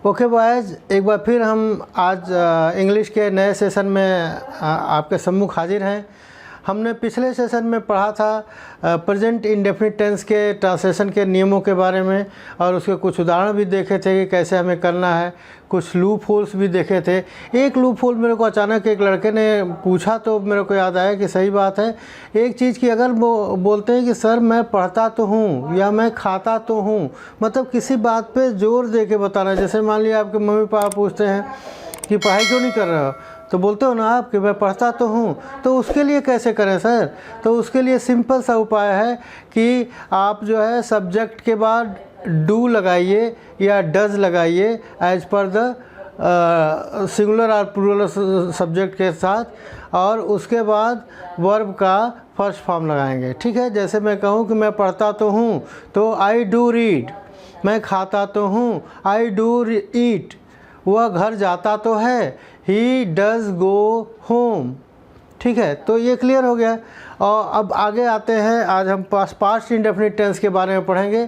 Okay boys, एक बार फिर हम आज इंग्लिश के नए सेशन में आपके सम्मुख हाजिर हैं। हमने पिछले सेशन में पढ़ा था प्रेजेंट इंडेफिनिट टेंस के ट्रांसलेशन के नियमों के बारे में, और उसके कुछ उदाहरण भी देखे थे कि कैसे हमें करना है। कुछ लूप होल्स भी देखे थे। एक लूप होल मेरे को अचानक एक लड़के ने पूछा तो मेरे को याद आया कि सही बात है। एक चीज़ की अगर वो बोलते हैं कि सर मैं पढ़ता तो हूँ या मैं खाता तो हूँ, मतलब किसी बात पे जोर दे के बताना। जैसे मान लिया आपके मम्मी पापा पूछते हैं कि पढ़ाई क्यों नहीं कर रहे हो, तो बोलते हो ना आप कि मैं पढ़ता तो हूँ। तो उसके लिए कैसे करें सर? तो उसके लिए सिंपल सा उपाय है कि आप जो है सब्जेक्ट के बाद डू लगाइए या डज लगाइए एज पर द सिंगुलर और प्लूरल सब्जेक्ट के साथ, और उसके बाद वर्ब का फर्स्ट फॉर्म लगाएंगे। ठीक है, जैसे मैं कहूँ कि मैं पढ़ता तो हूँ तो आई डू रीड। मैं खाता तो हूँ, आई डू ईट। वह घर जाता तो है, ही डज गो होम। ठीक है, तो ये क्लियर हो गया। और अब आगे आते हैं। आज हम पास्ट इंडेफिनिट टेंस के बारे में पढ़ेंगे।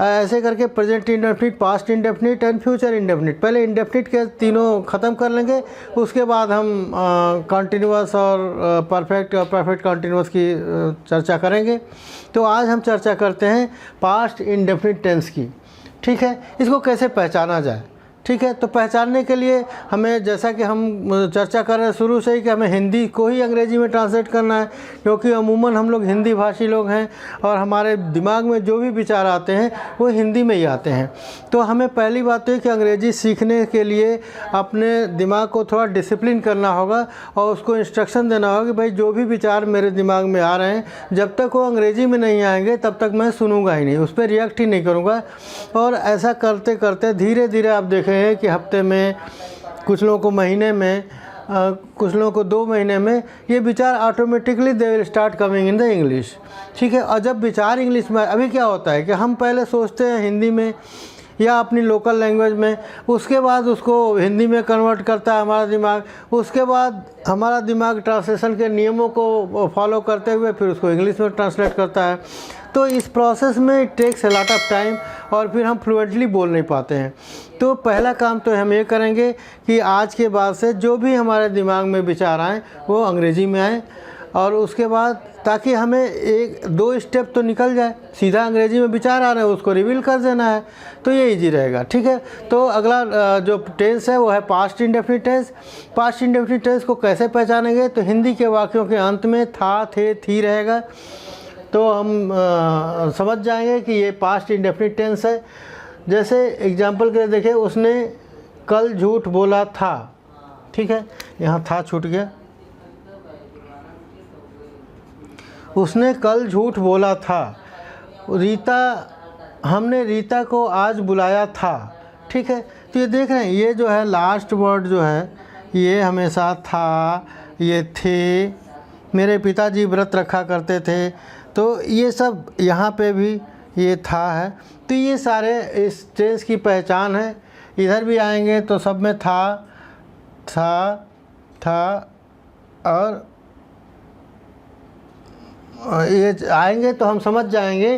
ऐसे करके present indefinite, past indefinite and future indefinite. पहले इंडेफिनिट के तीनों ख़त्म कर लेंगे, उसके बाद हम कॉन्टिन्यूअस और परफेक्ट और परफेक्ट कॉन्टिन्यूअस की चर्चा करेंगे। तो आज हम चर्चा करते हैं पास्ट इंडेफिनिट टेंस की। ठीक है, इसको कैसे पहचाना जाए। ठीक है, तो पहचानने के लिए हमें, जैसा कि हम चर्चा कर रहे हैं शुरू से ही, कि हमें हिंदी को ही अंग्रेजी में ट्रांसलेट करना है, क्योंकि अमूमन हम लोग हिंदी भाषी लोग हैं और हमारे दिमाग में जो भी विचार आते हैं वो हिंदी में ही आते हैं। तो हमें पहली बात तो है कि अंग्रेज़ी सीखने के लिए अपने दिमाग को थोड़ा डिसिप्लिन करना होगा और उसको इंस्ट्रक्शन देना होगा कि भाई जो भी विचार मेरे दिमाग में आ रहे हैं, जब तक वो अंग्रेज़ी में नहीं आएंगे तब तक मैं सुनूंगा ही नहीं, उस पर रिएक्ट ही नहीं करूँगा। और ऐसा करते करते धीरे धीरे आप देखें है कि हफ्ते में, कुछ लोगों को महीने में, कुछ लोगों को 2 महीने में ये विचार automatically they will start coming in the English. ठीक है, और जब विचार इंग्लिश में, अभी क्या होता है कि हम पहले सोचते हैं हिंदी में या अपनी लोकल लैंग्वेज में, उसके बाद उसको हिंदी में कन्वर्ट करता है हमारा दिमाग, उसके बाद हमारा दिमाग ट्रांसलेशन के नियमों को फॉलो करते हुए फिर उसको इंग्लिश में ट्रांसलेट करता है। तो इस प्रोसेस में it takes a lot of time और फिर हम फ्लुएंटली बोल नहीं पाते हैं। तो पहला काम तो हम ये करेंगे कि आज के बाद से जो भी हमारे दिमाग में विचार आएँ वो अंग्रेज़ी में आएँ, और उसके बाद ताकि हमें 1-2 स्टेप तो निकल जाए, सीधा अंग्रेज़ी में विचार आ रहे हैं उसको रिवील कर देना है, तो ये इजी रहेगा। ठीक है, तो अगला जो टेंस है वो है past indefinite tense. Past indefinite tense को कैसे पहचानेंगे? तो हिंदी के वाक्यों के अंत में था, थे, थी रहेगा, तो हम समझ जाएंगे कि ये पास्ट इंडेफिनिट टेंस है। जैसे एग्जांपल के लिए देखिए, उसने कल झूठ बोला था। ठीक है, यहाँ था छूट गया। उसने कल झूठ बोला था। हमने रीता को आज बुलाया था। ठीक है, तो ये देख रहे हैं, ये जो है लास्ट वर्ड जो है ये हमेशा था, ये थे, मेरे पिताजी व्रत रखा करते थे, तो ये सब यहाँ पे भी ये था है। तो ये सारे इस टेंस की पहचान है। इधर भी आएंगे तो सब में था, और ये आएंगे तो हम समझ जाएंगे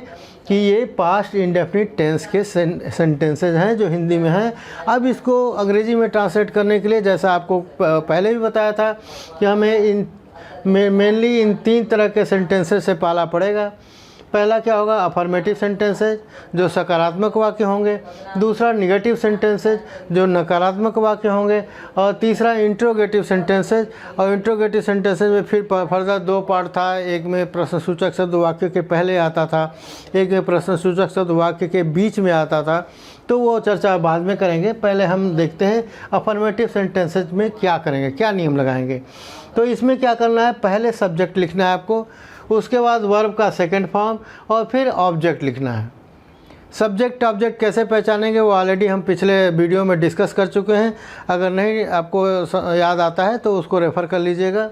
कि ये पास्ट इंडेफिनिट टेंस के सेंटेंसेज हैं जो हिंदी में हैं। अब इसको अंग्रेज़ी में ट्रांसलेट करने के लिए, जैसा आपको पहले भी बताया था कि हमें मेनली इन 3 तरह के सेंटेंसेस से पाला पड़ेगा। पहला क्या होगा? अफर्मेटिव सेंटेंसेज जो सकारात्मक वाक्य होंगे, दूसरा निगेटिव सेंटेंसेज जो नकारात्मक वाक्य होंगे, और तीसरा इंट्रोगेटिव सेंटेंसेज। और इंट्रोगेटिव सेंटेंसेज में फिर फर्दर 2 पार्ट था। एक में प्रश्नसूचक शब्द वाक्य के पहले आता था, एक में प्रश्नसूचक शब्द वाक्य के बीच में आता था। तो वो चर्चा बाद में करेंगे। पहले हम देखते हैं अफर्मेटिव सेंटेंसेज में क्या करेंगे, क्या नियम लगाएंगे। तो इसमें क्या करना है? पहले सब्जेक्ट लिखना है आपको, उसके बाद वर्ब का सेकंड फॉर्म, और फिर ऑब्जेक्ट लिखना है। सब्जेक्ट ऑब्जेक्ट कैसे पहचानेंगे वो ऑलरेडी हम पिछले वीडियो में डिस्कस कर चुके हैं। अगर नहीं आपको याद आता है तो उसको रेफ़र कर लीजिएगा।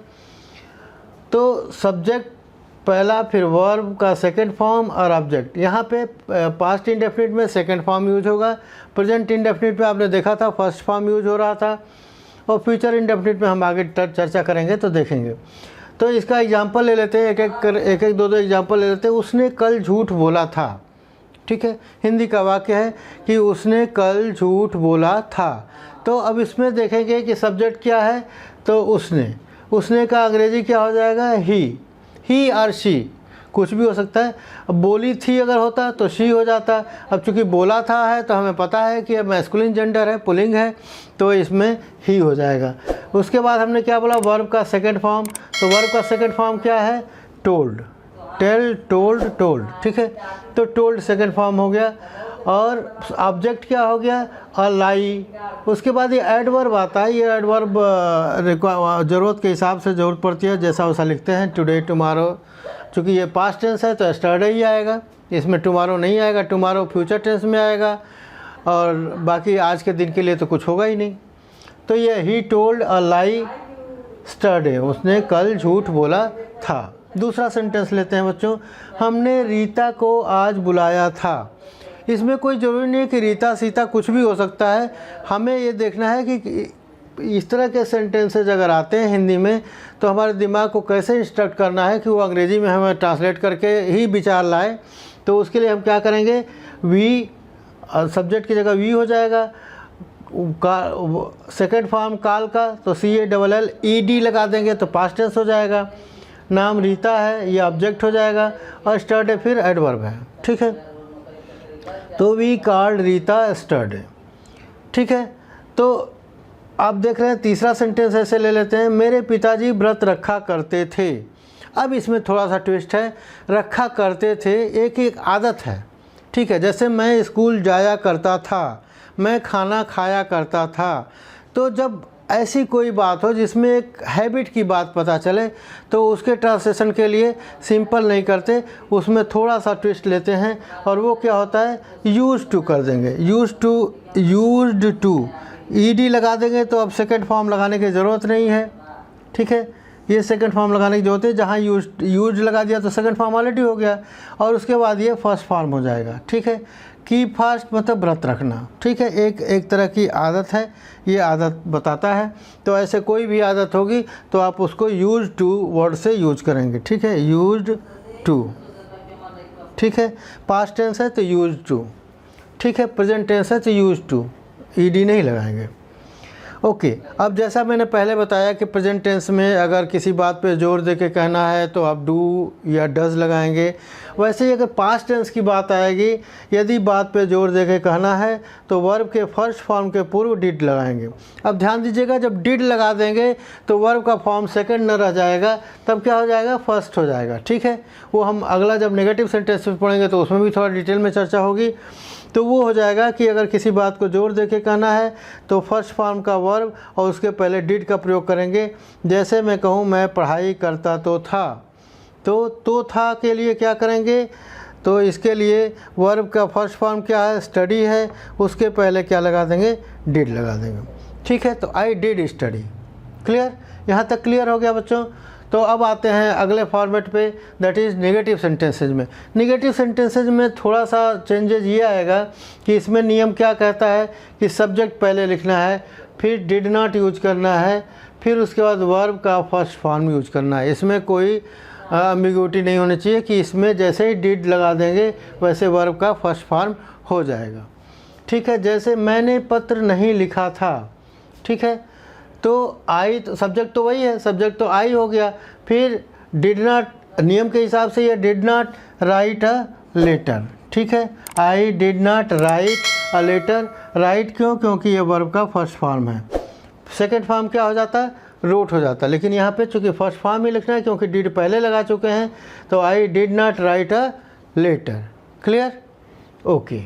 तो सब्जेक्ट पहला, फिर वर्ब का सेकंड फॉर्म और ऑब्जेक्ट। यहाँ पे पास्ट इंडेफिनिट में सेकंड फॉर्म यूज होगा, प्रेजेंट इंडेफिनिट में आपने देखा था फर्स्ट फॉर्म यूज हो रहा था, और फ्यूचर इंडेफिनिट में हम आगे चर्चा करेंगे तो देखेंगे। तो इसका एग्जांपल ले लेते हैं, एक एक 2 एग्जांपल ले लेते हैं। उसने कल झूठ बोला था। ठीक है, हिंदी का वाक्य है कि उसने कल झूठ बोला था। तो अब इसमें देखेंगे कि सब्जेक्ट क्या है, तो उसने का अंग्रेजी क्या हो जाएगा, ही और शी, कुछ भी हो सकता है। अब बोली थी अगर होता तो शी हो जाता। अब चूंकि बोला था है तो हमें पता है कि अब मैस्कुलिन जेंडर है, पुलिंग है, तो इसमें ही हो जाएगा। उसके बाद हमने क्या बोला, वर्ब का सेकंड फॉर्म। तो वर्ब का सेकंड फॉर्म क्या है, टोल्ड, टेल, टोल्ड, टोल्ड, ठीक है। तो टोल्ड सेकंड फॉर्म हो गया। और ऑब्जेक्ट क्या हो गया, अ लाई। उसके बाद ये एडवर्ब आता है। ये एडवर्ब ज़रूरत के हिसाब से ज़रूरत पड़ती है, जैसा वैसा लिखते हैं, टुडे, टुमारो। चूँकि ये पास्ट टेंस है तो एस्टरडे ही आएगा, इसमें टुमारो नहीं आएगा, टुमारो फ्यूचर टेंस में आएगा, और बाकी आज के दिन के लिए तो कुछ होगा ही नहीं। तो ये ही टोल्ड अ लाई स्टरडे, उसने कल झूठ बोला था। दूसरा सेंटेंस लेते हैं बच्चों, हमने रीता को आज बुलाया था। इसमें कोई ज़रूरी नहीं कि रीता सीता कुछ भी हो सकता है। हमें ये देखना है कि इस तरह के सेंटेंसेज अगर आते हैं हिंदी में तो हमारे दिमाग को कैसे इंस्ट्रक्ट करना है कि वो अंग्रेज़ी में हमें ट्रांसलेट करके ही विचार लाए। तो उसके लिए हम क्या करेंगे, वी, सब्जेक्ट की जगह वी हो जाएगा, सेकेंड फॉर्म काल का तो CALLED लगा देंगे तो पास्ट टेंस हो जाएगा। नाम रीता है, ये ऑब्जेक्ट हो जाएगा, और स्टरडे फिर एडवर्ब है, ठीक है। तो वी कॉल्ड रीता स्टरडे, ठीक है। तो आप देख रहे हैं तीसरा सेंटेंस ऐसे ले लेते हैं, मेरे पिताजी व्रत रखा करते थे। अब इसमें थोड़ा सा ट्विस्ट है, रखा करते थे एक आदत है, ठीक है। जैसे मैं स्कूल जाया करता था, मैं खाना खाया करता था। तो जब ऐसी कोई बात हो जिसमें एक हैबिट की बात पता चले तो उसके ट्रांसलेशन के लिए सिंपल नहीं करते, उसमें थोड़ा सा ट्विस्ट लेते हैं, और वो क्या होता है, यूज टू कर देंगे। यूज्ड टू ED लगा देंगे तो अब सेकंड फॉर्म लगाने की ज़रूरत नहीं है, ठीक है। ये सेकंड फॉर्म लगाने की ज़रूरत है, जहाँ यूज लगा दिया तो सेकंड फॉर्म ऑलरेडी हो गया, और उसके बाद ये फर्स्ट फॉर्म हो जाएगा, ठीक है। कीप फास्ट मतलब व्रत रखना, ठीक है। एक तरह की आदत है, ये आदत बताता है। तो ऐसे कोई भी आदत होगी तो आप उसको यूज टू वर्ड से यूज करेंगे, ठीक है। यूज्ड टू, ठीक है। पास्ट टेंस है तो यूज टू, ठीक है। प्रेजेंट टेंस है तो यूज टू, ED नहीं लगाएंगे, ओके। अब जैसा मैंने पहले बताया कि प्रेजेंट टेंस में अगर किसी बात पे जोर दे के कहना है तो आप डू या डज लगाएंगे। वैसे ही अगर पास्ट टेंस की बात आएगी, यदि बात पे जोर दे के कहना है तो वर्ब के फर्स्ट फॉर्म के पूर्व डिड लगाएंगे। अब ध्यान दीजिएगा, जब डिड लगा देंगे तो वर्ब का फॉर्म सेकंड न रह जाएगा, तब क्या हो जाएगा, फर्स्ट हो जाएगा, ठीक है। वो हम अगला जब नेगेटिव सेंटेंस में पढ़ेंगे तो उसमें भी थोड़ा डिटेल में चर्चा होगी। तो वो हो जाएगा कि अगर किसी बात को जोर दे के कहना है तो फर्स्ट फॉर्म का वर्ब और उसके पहले डिड का प्रयोग करेंगे। जैसे मैं कहूँ मैं पढ़ाई करता तो था, तो था के लिए क्या करेंगे, तो इसके लिए वर्ब का फर्स्ट फॉर्म क्या है, स्टडी है, उसके पहले क्या लगा देंगे, डिड लगा देंगे, ठीक है। तो आई डिड स्टडी। क्लियर, यहाँ तक क्लियर हो गया बच्चों। तो अब आते हैं अगले फॉर्मेट पे, दैट इज़ नेगेटिव सेंटेंसेज में। नेगेटिव सेंटेंसेज में थोड़ा सा चेंजेज ये आएगा कि इसमें नियम क्या कहता है कि सब्जेक्ट पहले लिखना है, फिर डिड नॉट यूज करना है, फिर उसके बाद वर्ब का फर्स्ट फॉर्म यूज करना है। इसमें कोई एम्बिग्युइटी नहीं होनी चाहिए कि इसमें जैसे ही डिड लगा देंगे वैसे वर्ब का फर्स्ट फॉर्म हो जाएगा, ठीक है। जैसे मैंने पत्र नहीं लिखा था, ठीक है। तो आई, तो सब्जेक्ट तो वही है, सब्जेक्ट तो आई हो गया। फिर डिड नॉट, नियम के हिसाब से ये did not write a letter, ठीक है। I did not write a letter. Write क्यों, क्योंकि ये वर्ब का फर्स्ट फॉर्म है। सेकंड फॉर्म क्या हो जाता है, रोट हो जाता है। लेकिन यहाँ पे चूँकि फर्स्ट फॉर्म ही लिखना है क्योंकि डिड पहले लगा चुके हैं, तो I did not write a letter. Clear, okay.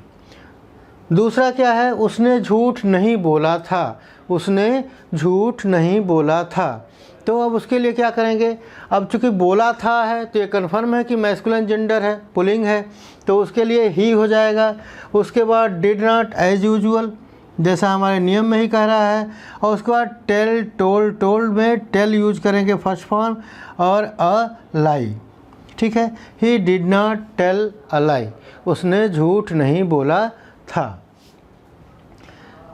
दूसरा क्या है, उसने झूठ नहीं बोला था। उसने झूठ नहीं बोला था। तो अब उसके लिए क्या करेंगे, अब चूँकि बोला था है तो ये कन्फर्म है कि मैस्कुलिन जेंडर है, पुलिंग है, तो उसके लिए ही हो जाएगा। उसके बाद डिड नॉट एज यूजुअल, जैसा हमारे नियम में ही कह रहा है, और उसके बाद टेल, टोल्ड, टोल्ड में टेल यूज करेंगे फर्स्ट फॉर्म, और अ लाई, ठीक है। He did not tell a lie, उसने झूठ नहीं बोला था।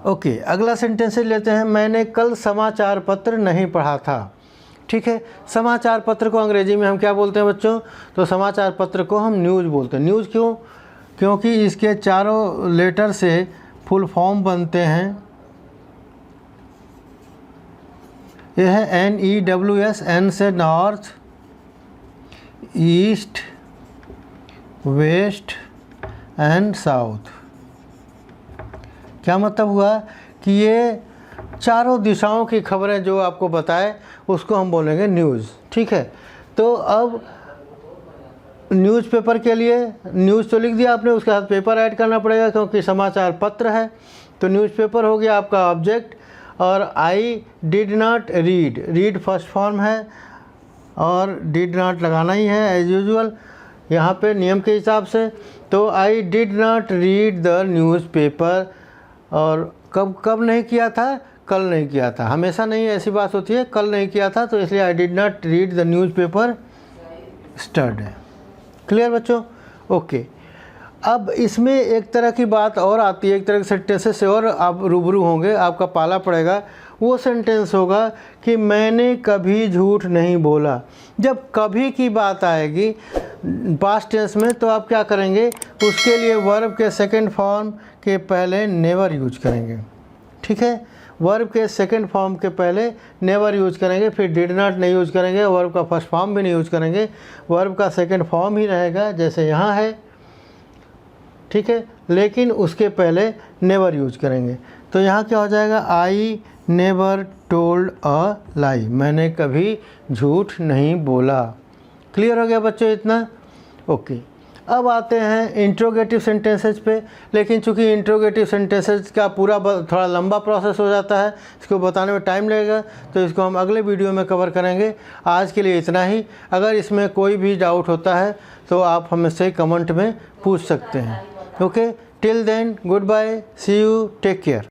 ओके, अगला सेंटेंस लेते हैं, मैंने कल समाचार पत्र नहीं पढ़ा था, ठीक है। समाचार पत्र को अंग्रेजी में हम क्या बोलते हैं बच्चों, तो समाचार पत्र को हम न्यूज़ बोलते हैं। न्यूज़ क्यों, क्योंकि इसके चारों लेटर से फुल फॉर्म बनते हैं। यह है NEWS, N से north, east, west and south. क्या मतलब हुआ कि ये चारों दिशाओं की खबरें जो आपको बताए उसको हम बोलेंगे न्यूज़। ठीक है, तो अब न्यूज़पेपर के लिए न्यूज़ तो लिख दिया आपने, उसके साथ पेपर ऐड करना पड़ेगा क्योंकि समाचार पत्र है। तो न्यूज़पेपर हो गया आपका ऑब्जेक्ट। और आई did not read, read first form है और डिड नॉट लगाना ही है एज यूजुअल यहाँ पे नियम के हिसाब से। तो I did not read the newspaper, और कब नहीं किया था? कल नहीं किया था। हमेशा नहीं ऐसी बात होती है, कल नहीं किया था, तो इसलिए I did not read the newspaper yesterday. Clear बच्चों? ओके। अब इसमें एक तरह की बात और आती है, एक तरह के सेंटेंसेस से और आप रूबरू होंगे, आपका पाला पड़ेगा। वो सेंटेंस होगा कि मैंने कभी झूठ नहीं बोला। जब कभी की बात आएगी पास्ट टेंस में तो आप क्या करेंगे? उसके लिए वर्ब के सेकंड फॉर्म के पहले नेवर यूज करेंगे। ठीक है, वर्ब के सेकंड फॉर्म के पहले नेवर यूज करेंगे, फिर डिड नॉट नहीं यूज करेंगे, वर्ब का फर्स्ट फॉर्म भी नहीं यूज करेंगे, वर्ब का सेकंड फॉर्म ही रहेगा जैसे यहाँ है। ठीक है, लेकिन उसके पहले नेवर यूज करेंगे। तो यहाँ क्या हो जाएगा? आई नेवर टोल्ड अ लाई, मैंने कभी झूठ नहीं बोला। क्लियर हो गया बच्चों इतना? ओके। अब आते हैं इंट्रोगेटिव सेंटेंसेज पे, लेकिन चूंकि इंट्रोगेटिव सेंटेंसेज का पूरा थोड़ा लंबा प्रोसेस हो जाता है, इसको बताने में टाइम लगेगा, तो इसको हम अगले वीडियो में कवर करेंगे। आज के लिए इतना ही। अगर इसमें कोई भी डाउट होता है तो आप हमसे कमेंट में पूछ सकते हैं। Okay, till then goodbye, see you, take care.